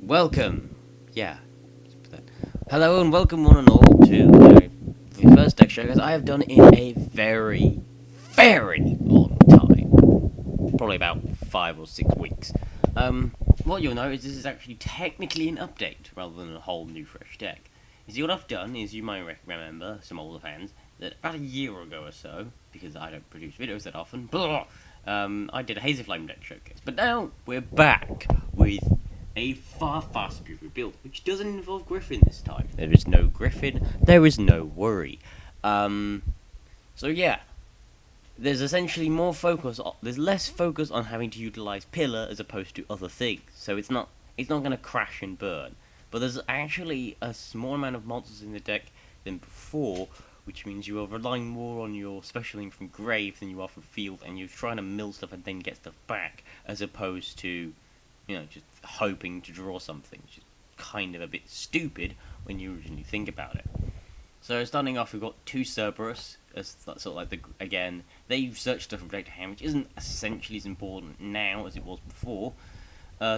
Welcome. Yeah. Hello and welcome one and all to the first deck show, because I have done in a very, very long time. Probably about 5 or 6 weeks. What you'll know is this is actually technically an update rather than a whole new fresh deck. You see, what I've done is, you might remember, some older fans, that about a year ago or so, because I don't produce videos that often, I did a Hazy Flame deck showcase. But now we're back with a far superior build, which doesn't involve Griffin this time. There is no Griffin, there is no worry. So yeah, there's essentially there's less focus on having to utilize Pillar as opposed to other things. So it's not going to crash and burn. But there's actually a small amount of monsters in the deck than before, which means you are relying more on your specialing from grave than you are from field, and you're trying to mill stuff and then get stuff back, as opposed to, just hoping to draw something, which is kind of a bit stupid when you originally think about it. So starting off, we've got two Cerberus, as sort of like again, they search stuff from deck to hand, which isn't essentially as important now as it was before.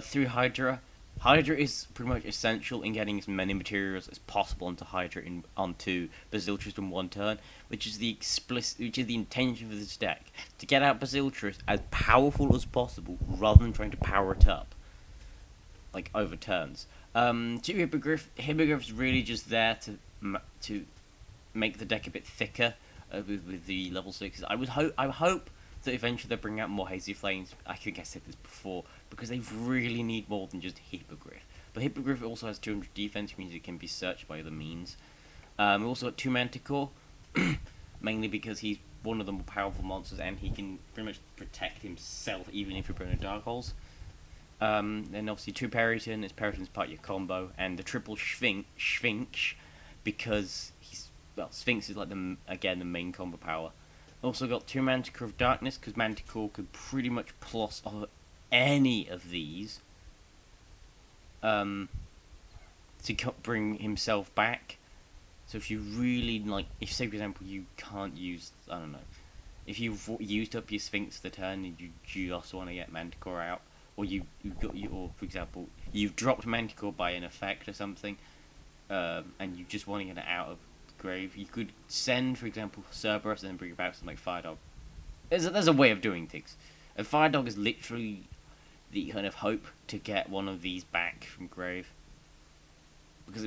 Through Hydra. Hydra is pretty much essential in getting as many materials as possible onto Basiltrus in one turn, which is the intention of this deck, to get out Basiltrus as powerful as possible rather than trying to power it up, like over turns. Two Hippogriff is really just there to make the deck a bit thicker with the level 6s. I hope that eventually they bring out more Hazy Flames. I think I said this before, because they really need more than just Hippogriff. But Hippogriff also has 200 defense, which means it can be searched by other means. We also got 2 Manticore, mainly because he's one of the more powerful monsters, and he can pretty much protect himself even if you're putting dark holes. Then obviously 2 Periton, as Periton's part of your combo, and the triple Sphinx, because Sphinx is like the main combo power. Also got 2 Manticore of Darkness, because Manticore could pretty much plus any of these to bring himself back. So if you really if, say for example, you can't use, I don't know, if you've used up your Sphinx the turn and you just want to get Manticore out, or or for example, you've dropped Manticore by an effect or something, and you just want to get it out of grave, you could send, for example, Cerberus and then bring it back something like Fire Dog. There's a way of doing things. And Fire Dog is literally the kind of hope to get one of these back from grave. Because,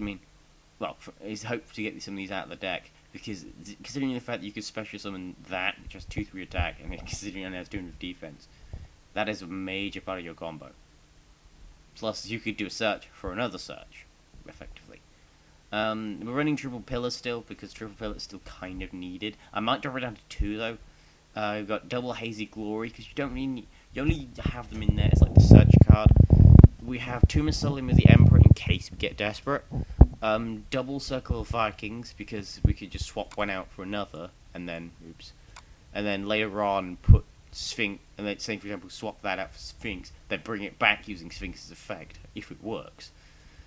it's hope to get some of these out of the deck. Because, considering the fact that you could special summon that, which has 2-3 attack, and considering it only has 200 defense, that is a major part of your combo. Plus, you could do a search for another search, effectively. We're running triple pillar still, because triple pillar is still kind of needed. I might drop it down to 2 though. We've got double Hazy Glory, because you only have them in there as like the search card. We have 2 Miscellaneum with the Emperor in case we get desperate. Double Circle of Vikings, because we could just swap one out for another, and then later on put Sphinx, and then say for example swap that out for Sphinx, then bring it back using Sphinx's effect if it works.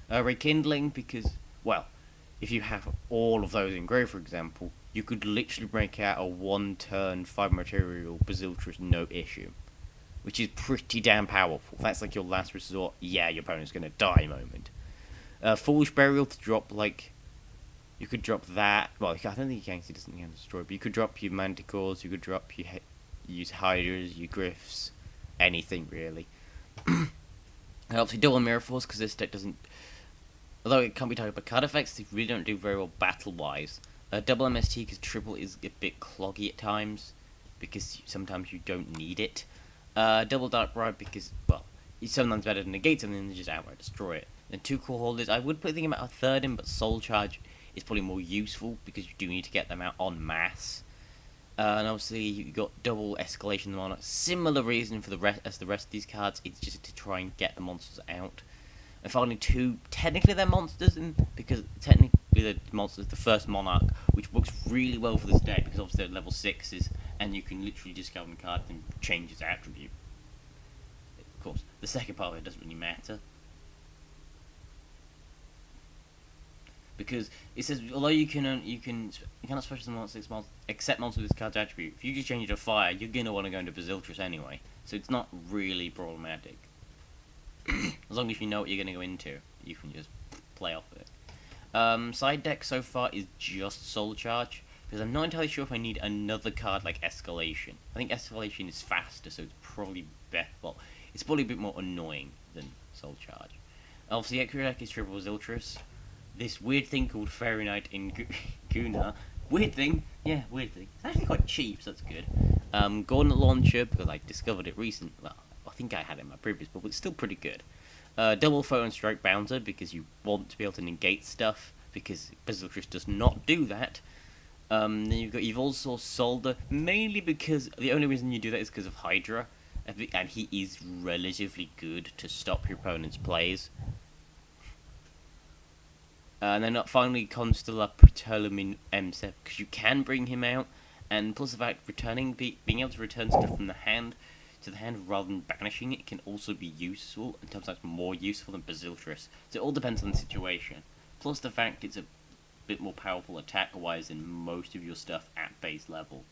Rekindling, because, well, if you have all of those in grave, for example, you could literally break out a 1-turn 5 material Basiltrus no issue, which is pretty damn powerful. That's like your last resort, yeah, your opponent's gonna die moment. Foolish Burial to drop, you could drop that. Well, I don't think you can, because it doesn't get destroyed, but you could drop your Manticores, you could drop your use Hydras, your Griffs, anything really. And obviously double Mirror Force, because this deck doesn't, although it can't be targeted by card effects, they really don't do very well battle-wise. Double MST, because triple is a bit cloggy at times, because sometimes you don't need it. Double Dark Ride, because, well, it's sometimes better to negate something than just outright destroy it. Then 2 Core Holders, I would put thinking about a third in, but Soul Charge is probably more useful, because you do need to get them out en masse. And obviously you got double Escalation Monarch. Similar reason for the rest of these cards, it's just to try and get the monsters out. And finally 2, technically they're monsters, because technically the monsters, the first Monarch, which works really well for this deck, because obviously they're level 6s, and you can literally discard one card and change its attribute. Of course, the second part of it doesn't really matter, because it says, although you cannot special summon monsters except monsters with this card's attribute, if you just change it to fire, you're gonna want to go into Basiltrus anyway, so it's not really problematic. As long as you know what you're going to go into, you can just play off it. Side deck so far is just Soul Charge, because I'm not entirely sure if I need another card like Escalation. I think Escalation is faster, so it's probably better. Well, it's probably a bit more annoying than Soul Charge. Obviously, extra deck is Triple Ziltrus. This weird thing called Fairy Knight in Guna. Weird thing? Yeah, weird thing. It's actually quite cheap, so that's good. Gauntlet Launcher, because I discovered it recently. Well, I think I had it in my previous book, but it's still pretty good. Double Photon Strike Bouncer, because you want to be able to negate stuff, because Ziltrus does not do that. Then you've also Solder, mainly because the only reason you do that is because of Hydra, and he is relatively good to stop your opponent's plays. And then finally Constellar Ptolemy M7, because you can bring him out, and plus the fact being able to return stuff from the hand to the hand rather than banishing it can also be useful, and sometimes more useful than Baziltrus. So it all depends on the situation. Plus the fact it's a bit more powerful attack-wise than most of your stuff at base level.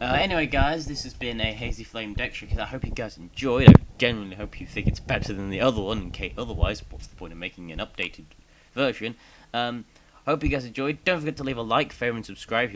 Anyway, guys, this has been a Hazy Flame deck trick. I hope you guys enjoyed. I genuinely hope you think it's better than the other one. In case otherwise, what's the point of making an updated version? I hope you guys enjoyed. Don't forget to leave a like, favorite, and subscribe.